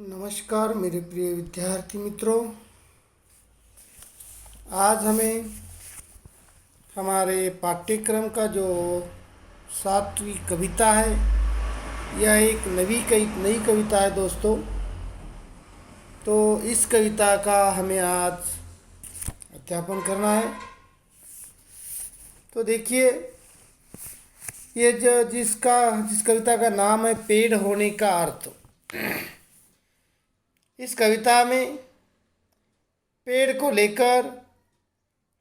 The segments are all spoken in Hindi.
नमस्कार मेरे प्रिय विद्यार्थी मित्रों। आज हमें हमारे पाठ्यक्रम का जो 7वीं कविता है, यह एक नई कविता है दोस्तों। तो इस कविता का हमें आज अध्यापन करना है। तो देखिए, ये जिस कविता का नाम है पेड़ होने का अर्थ। इस कविता में पेड़ को लेकर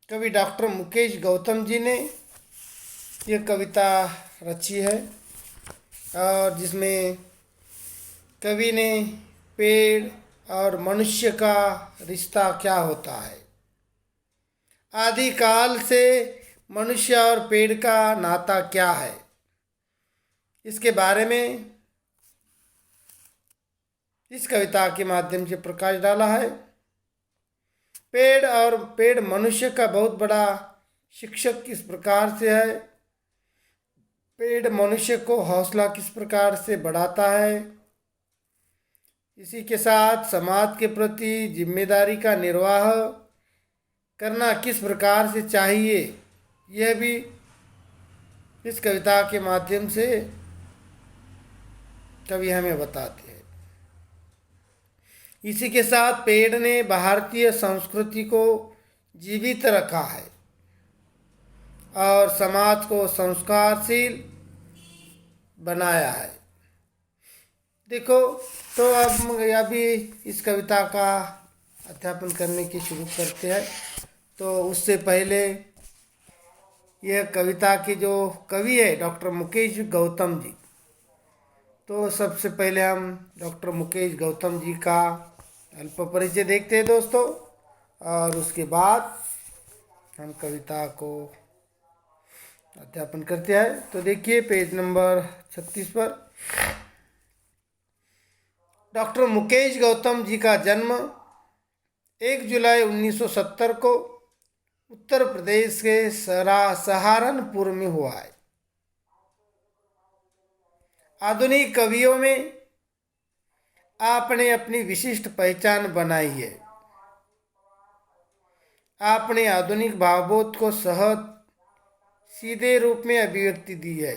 कवि डॉक्टर मुकेश गौतम जी ने यह कविता रची है, और जिसमें कवि ने पेड़ और मनुष्य का रिश्ता क्या होता है, आदिकाल से मनुष्य और पेड़ का नाता क्या है, इसके बारे में इस कविता के माध्यम से प्रकाश डाला है। पेड़ मनुष्य का बहुत बड़ा शिक्षक किस प्रकार से है, पेड़ मनुष्य को हौसला किस प्रकार से बढ़ाता है, इसी के साथ समाज के प्रति जिम्मेदारी का निर्वाह करना किस प्रकार से चाहिए, यह भी इस कविता के माध्यम से कवि हमें बताते हैं। इसी के साथ पेड़ ने भारतीय संस्कृति को जीवित रखा है और समाज को संस्कारशील बनाया है। देखो, तो अब अभी इस कविता का अध्यापन करने की शुरू करते हैं। तो उससे पहले यह कविता के जो कवि है डॉक्टर मुकेश गौतम जी, तो सबसे पहले हम डॉक्टर मुकेश गौतम जी का अल्प परिचय देखते हैं दोस्तों, और उसके बाद हम कविता को अध्यापन करते हैं। तो देखिए पेज नंबर 36 पर डॉक्टर मुकेश गौतम जी का जन्म 1 जुलाई 1970 को उत्तर प्रदेश के सहारनपुर में हुआ है। आधुनिक कवियों में आपने अपनी विशिष्ट पहचान बनाई है। आपने आधुनिक भावबोध को सहज सीधे रूप में अभिव्यक्ति दी है।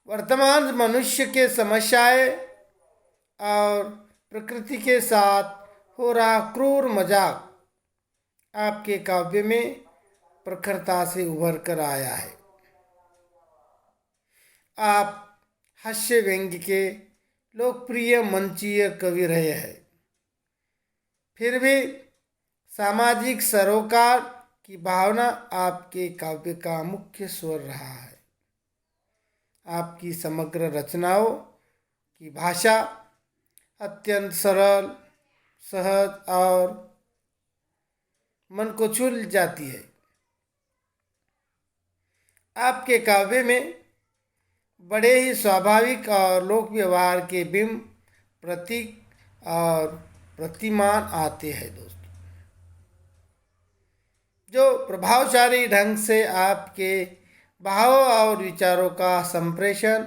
वर्तमान मनुष्य के समस्याएं और प्रकृति के साथ हो रहा क्रूर मजाक आपके काव्य में प्रखरता से उभर कर आया है। आप हास्य व्यंग्य के लोकप्रिय मंचीय कवि रहे हैं, फिर भी सामाजिक सरोकार की भावना आपके काव्य का मुख्य स्वर रहा है। आपकी समग्र रचनाओं की भाषा अत्यंत सरल, सहज और मन को छू जाती है। आपके काव्य में बड़े ही स्वाभाविक और लोक व्यवहार के बिंब, प्रतीक और प्रतिमान आते हैं दोस्तों, जो प्रभावशाली ढंग से आपके भाव और विचारों का संप्रेषण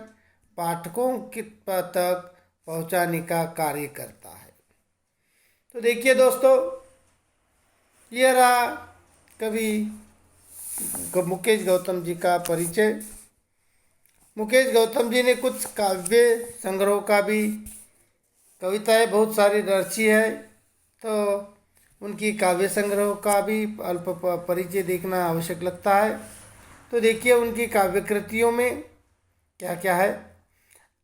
पाठकों तक पहुंचाने का कार्य करता है। तो देखिए दोस्तों, यह रहा कवि मुकेश गौतम जी का परिचय। मुकेश गौतम जी ने कुछ काव्य संग्रहों का भी कविताएं बहुत सारी रची है, तो उनकी काव्य संग्रहों का भी अल्प परिचय देखना आवश्यक लगता है। तो देखिए उनकी काव्य कृतियों में क्या क्या है।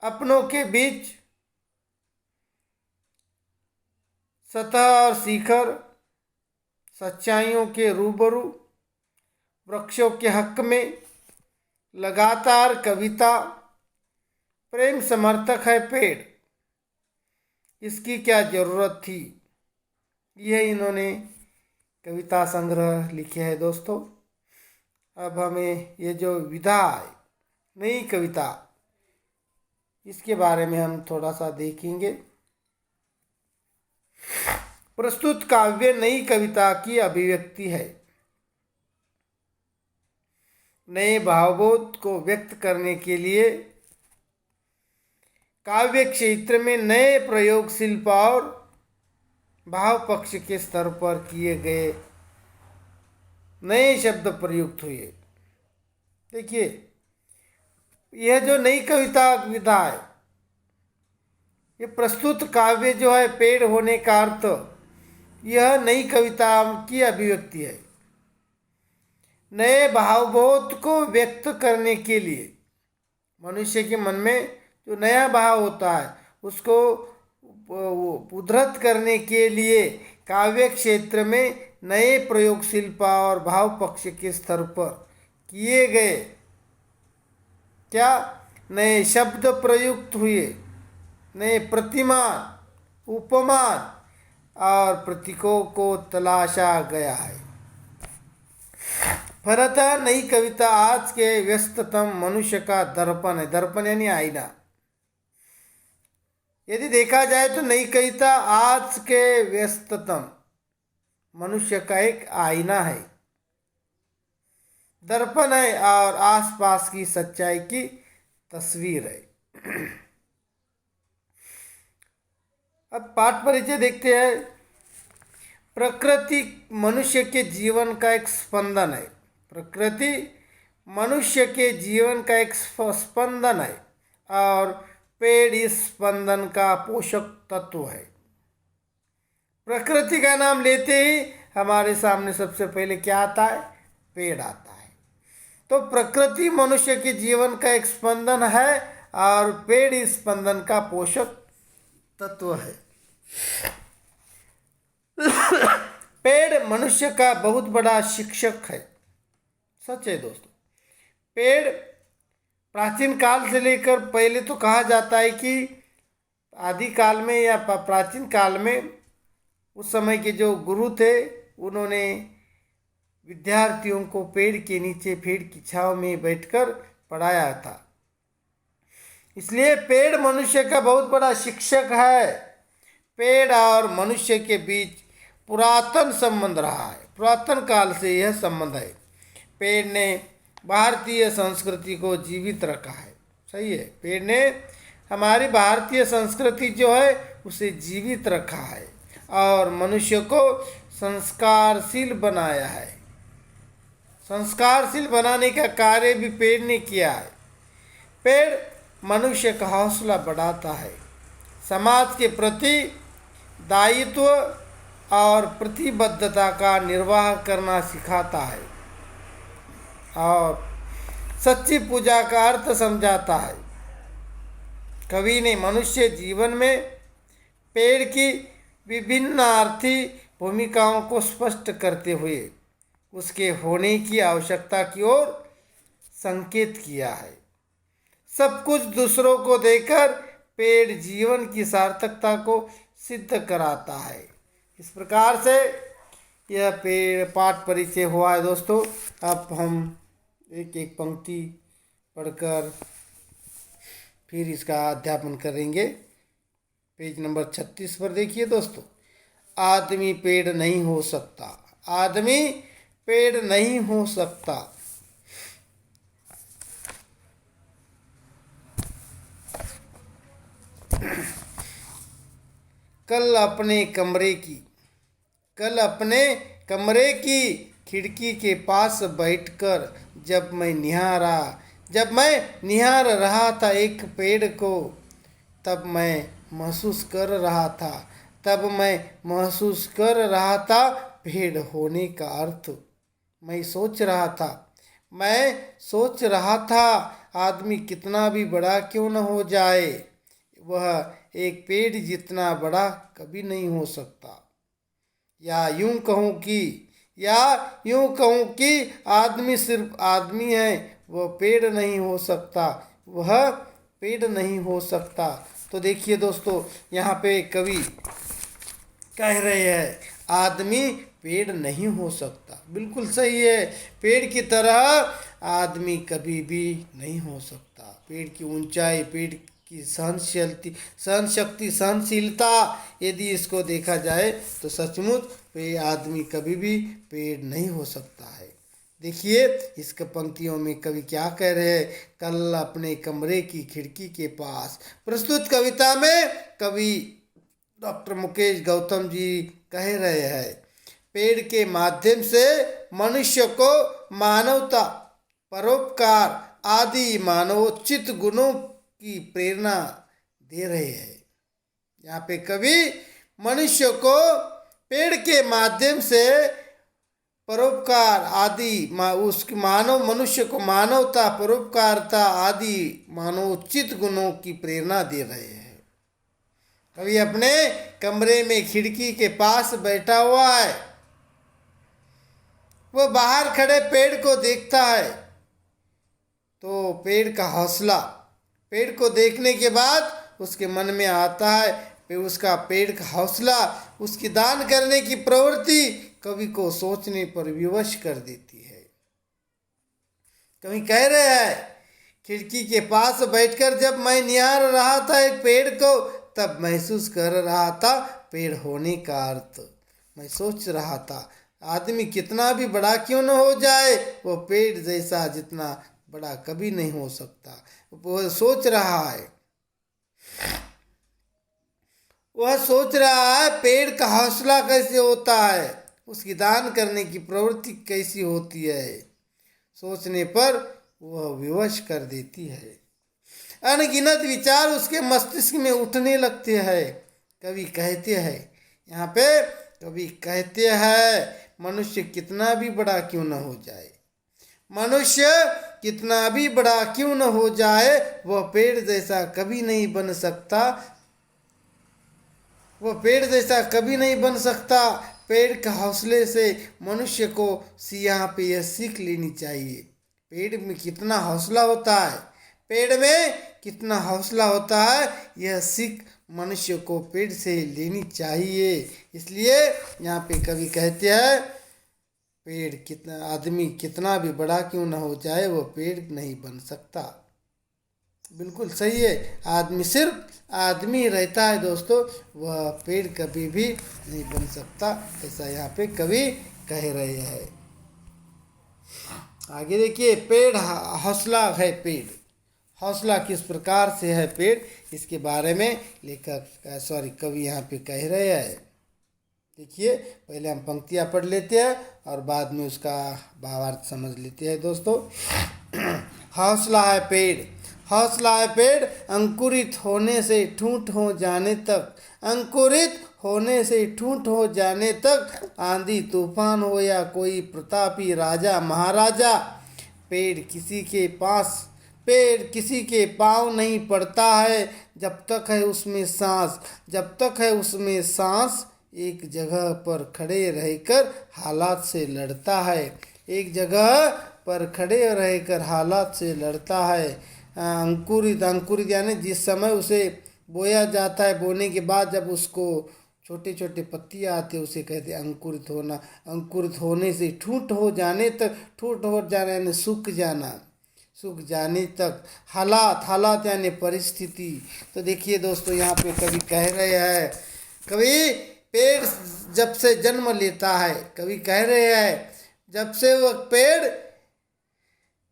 अपनों के बीच, सतह और शिखर, सच्चाइयों के रूबरू, वृक्षों के हक में, लगातार कविता, प्रेम समर्थक है पेड़, इसकी क्या जरूरत थी, यह इन्होंने कविता संग्रह लिखे हैं दोस्तों। अब हमें ये जो विधा है नई कविता, इसके बारे में हम थोड़ा सा देखेंगे। प्रस्तुत काव्य नई कविता की अभिव्यक्ति है। नए भावबोध को व्यक्त करने के लिए काव्य क्षेत्र में नए प्रयोग शिल्प और भाव पक्ष के स्तर पर किए गए नए शब्द प्रयुक्त हुए। देखिए, यह जो नई कविता विधा है, ये प्रस्तुत काव्य जो है पेड़ होने का अर्थ, यह नई कविता की अभिव्यक्ति है। नए भावबोध को व्यक्त करने के लिए मनुष्य के मन में जो नया भाव होता है उसको उद्धृत करने के लिए काव्य क्षेत्र में नए प्रयोग शिल्प और भाव पक्ष के स्तर पर किए गए क्या नए शब्द प्रयुक्त हुए, नए प्रतिमान, उपमान और प्रतीकों को तलाशा गया है। फलतः नई कविता आज के व्यस्ततम मनुष्य का दर्पण है। दर्पण यानी आईना। यदि देखा जाए तो नई कविता आज के व्यस्ततम मनुष्य का एक आईना है, दर्पण है और आसपास की सच्चाई की तस्वीर है। अब पाठ परिचय देखते हैं। प्रकृति मनुष्य के जीवन का एक स्पंदन है। प्रकृति मनुष्य के जीवन का एक स्पंदन है और पेड़ इस स्पंदन का पोषक तत्व है। प्रकृति का नाम लेते ही हमारे सामने सबसे पहले क्या आता है? पेड़ आता है। तो प्रकृति मनुष्य के जीवन का एक स्पंदन है और पेड़ इस स्पंदन का पोषक तत्व है। पेड़ मनुष्य का बहुत बड़ा शिक्षक है। सच है दोस्तों। पेड़ प्राचीन काल से लेकर पहले तो कहा जाता है कि आदि काल में या प्राचीन काल में उस समय के जो गुरु थे उन्होंने विद्यार्थियों को पेड़ के नीचे पेड़ की छांव में बैठकर पढ़ाया था। इसलिए पेड़ मनुष्य का बहुत बड़ा शिक्षक है। पेड़ और मनुष्य के बीच पुरातन संबंध रहा है। पुरातन काल से यह संबंध है। पेड़ ने भारतीय संस्कृति को जीवित रखा है। सही है। पेड़ ने हमारी भारतीय संस्कृति जो है उसे जीवित रखा है और मनुष्य को संस्कारशील बनाया है। संस्कारशील बनाने का कार्य भी पेड़ ने किया है। पेड़ मनुष्य का हौसला बढ़ाता है, समाज के प्रति दायित्व और प्रतिबद्धता का निर्वाह करना सिखाता है और सच्ची पूजा का अर्थ समझाता है। कवि ने मनुष्य जीवन में पेड़ की विभिन्न आर्थिक भूमिकाओं को स्पष्ट करते हुए उसके होने की आवश्यकता की ओर संकेत किया है। सब कुछ दूसरों को देकर पेड़ जीवन की सार्थकता को सिद्ध कराता है। इस प्रकार से यह पेड़ पाठ परिचय हुआ है दोस्तों। अब हम एक एक पंक्ति पढ़कर फिर इसका अध्यापन करेंगे। पेज नंबर 36 पर देखिए दोस्तों। आदमी पेड़ नहीं हो सकता। आदमी पेड़ नहीं हो सकता। कल अपने कमरे की खिड़की के पास बैठकर जब मैं निहार रहा था एक पेड़ को, तब मैं महसूस कर रहा था पेड़ होने का अर्थ। मैं सोच रहा था आदमी कितना भी बड़ा क्यों न हो जाए, वह एक पेड़ जितना बड़ा कभी नहीं हो सकता। या यूं कहूँ कि आदमी सिर्फ आदमी है, वह पेड़ नहीं हो सकता। तो देखिए दोस्तों, यहाँ पे कवि कह रहे हैं आदमी पेड़ नहीं हो सकता। बिल्कुल सही है। पेड़ की तरह आदमी कभी भी नहीं हो सकता। पेड़ की ऊंचाई, पेड़ की सहनशक्ति, सहनशीलता, यदि इसको देखा जाए तो सचमुच आदमी कभी भी पेड़ नहीं हो सकता है। देखिए इस पंक्तियों में कवि क्या कह रहे हैं। कल अपने कमरे की खिड़की के पास। प्रस्तुत कविता में कवि डॉक्टर मुकेश गौतम जी कह रहे हैं, पेड़ के माध्यम से मनुष्य को मानवता, परोपकार आदि मानवोचित गुणों की प्रेरणा दे रहे हैं। यहाँ पे कवि मनुष्य को पेड़ के माध्यम से परोपकार आदि उसकी मानव मनुष्य को मानवता, परोपकारता आदि मानवोचित गुणों की प्रेरणा दे रहे हैं। कवि अपने कमरे में खिड़की के पास बैठा हुआ है। वह बाहर खड़े पेड़ को देखता है तो पेड़ का हौसला, पेड़ को देखने के बाद उसके मन में आता है, फिर उसका पेड़ का हौसला, उसकी दान करने की प्रवृत्ति कवि को सोचने पर विवश कर देती है। कवि कह रहे हैं, खिड़की के पास बैठकर जब मैं निहार रहा था एक पेड़ को, तब महसूस कर रहा था पेड़ होने का अर्थ। मैं सोच रहा था आदमी कितना भी बड़ा क्यों न हो जाए, वो पेड़ जैसा जितना बड़ा कभी नहीं हो सकता। वो सोच रहा है, वह सोच रहा है पेड़ का हौसला कैसे होता है, उसकी दान करने की प्रवृत्ति कैसी होती है। सोचने पर वह विवश कर देती है। अनगिनत विचार उसके मस्तिष्क में उठने लगते हैं। कवि कहते हैं, यहाँ पे कवि कहते हैं, मनुष्य कितना भी बड़ा क्यों न हो जाए, मनुष्य कितना भी बड़ा क्यों न हो जाए, वह पेड़ जैसा कभी नहीं बन सकता, वह पेड़ जैसा कभी नहीं बन सकता। पेड़ के हौसले से मनुष्य को यहाँ पे यह सीख लेनी चाहिए, पेड़ में कितना हौसला होता है, पेड़ में कितना हौसला होता है, यह सीख मनुष्य को पेड़ से लेनी चाहिए। इसलिए यहाँ पे कवि कहते हैं, पेड़ कितना, आदमी कितना भी बड़ा क्यों न हो जाए, वो पेड़ नहीं बन सकता। बिल्कुल सही है, आदमी सिर्फ आदमी रहता है दोस्तों, वह पेड़ कभी भी नहीं बन सकता, ऐसा यहाँ पे कवि कह रहे हैं। आगे देखिए, पेड़ हौसला है। पेड़ हौसला किस प्रकार से है पेड़, इसके बारे में लेखक कवि यहाँ पे कह रहे हैं। देखिए, पहले हम पंक्तियाँ पढ़ लेते हैं और बाद में उसका भावार्थ समझ लेते हैं दोस्तों। हौसला है पेड़, हौसला है पेड़, अंकुरित होने से ठूंठ हो जाने तक, अंकुरित होने से ठूंठ हो जाने तक, आंधी तूफान हो या कोई प्रतापी राजा महाराजा, पेड़ किसी के पाँव नहीं पड़ता है जब तक है उसमें सांस, जब तक है उसमें सांस, एक जगह पर खड़े रहकर हालात से लड़ता है, एक जगह पर खड़े रहकर हालात से लड़ता है। अंकुरित यानी जिस समय उसे बोया जाता है, बोने के बाद जब उसको छोटे छोटे पत्तियाँ आते हैं, उसे कहते हैं अंकुरित होना। अंकुरित होने से ठूंठ हो जाने तक, ठूंठ हो जाना यानी सूख जाना, सूख जाने तक, हालात यानी परिस्थिति। तो देखिए दोस्तों, यहाँ पे कवि कह रहे हैं, कवि पेड़ जब से जन्म लेता है, कवि कह रहे हैं जब से वह पेड़,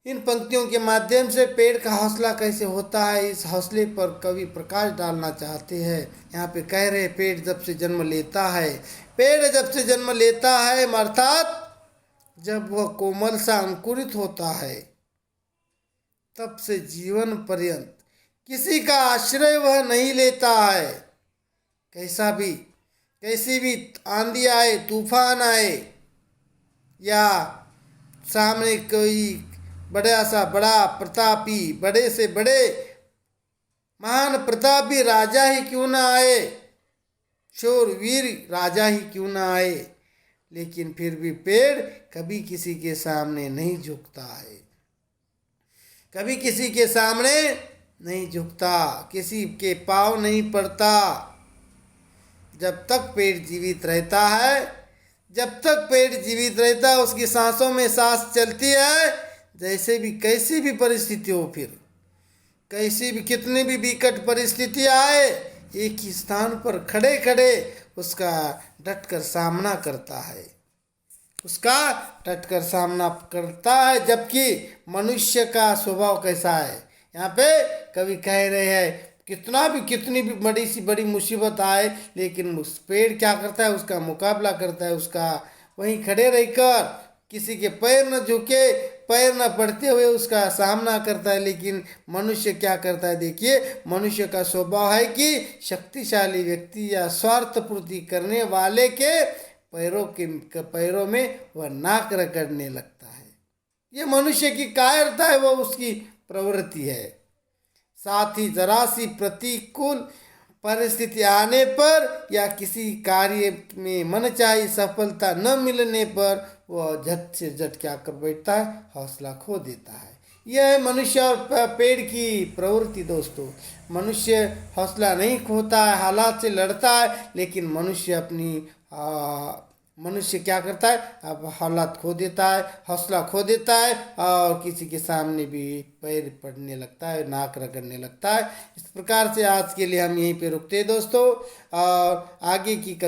इन पंक्तियों के माध्यम से पेड़ का हौसला कैसे होता है, इस हौसले पर कवि प्रकाश डालना चाहते हैं। यहाँ पे कह रहे हैं, पेड़ जब से जन्म लेता है, पेड़ जब से जन्म लेता है अर्थात जब वह कोमल सा अंकुरित होता है, तब से जीवन पर्यंत किसी का आश्रय वह नहीं लेता है। कैसी भी आंधी आए, तूफान आए, या सामने कोई बड़ा प्रतापी, बड़े से बड़े महान प्रतापी राजा ही क्यों ना आए, शूरवीर राजा ही क्यों ना आए, लेकिन फिर भी पेड़ कभी किसी के सामने नहीं झुकता है, कभी किसी के सामने नहीं झुकता, किसी के पाँव नहीं पड़ता। जब तक पेड़ जीवित रहता है, जब तक पेड़ जीवित रहता है, उसकी सांसों में सांस चलती है, जैसे भी कैसी भी परिस्थिति हो, फिर कैसी भी कितनी भी विकट परिस्थिति आए, एक ही स्थान पर खड़े खड़े उसका डट कर सामना करता है। उसका डटकर सामना करता है। जबकि मनुष्य का स्वभाव कैसा है, यहाँ पे कवि कह रहे हैं कितनी भी बड़ी सी बड़ी मुसीबत आए, लेकिन उस पेड़ क्या करता है, उसका मुकाबला करता है, उसका वहीं खड़े रहकर किसी के पैर न झुके, पैर न पड़ते हुए उसका सामना करता है। लेकिन मनुष्य क्या करता है, देखिए मनुष्य का स्वभाव है कि शक्तिशाली व्यक्ति या स्वार्थ पूर्ति करने वाले के पैरों में वह नाक रगड़ने लगता है। ये मनुष्य की कायरता है, वो उसकी प्रवृत्ति है। साथ ही जरा सी प्रतिकूल परिस्थिति आने पर या किसी कार्य में मनचाही सफलता न मिलने पर वह झट से झट क्या कर बैठता है, हौसला खो देता है। यह है मनुष्य और पेड़ की प्रवृत्ति दोस्तों। मनुष्य हौसला नहीं खोता है, हालात से लड़ता है, लेकिन मनुष्य क्या करता है, अब हालात खो देता है, हौसला खो देता है और किसी के सामने भी पैर पड़ने लगता है, नाक रगड़ने लगता है। इस प्रकार से आज के लिए हम यहीं पे रुकते हैं दोस्तों, और आगे की कविता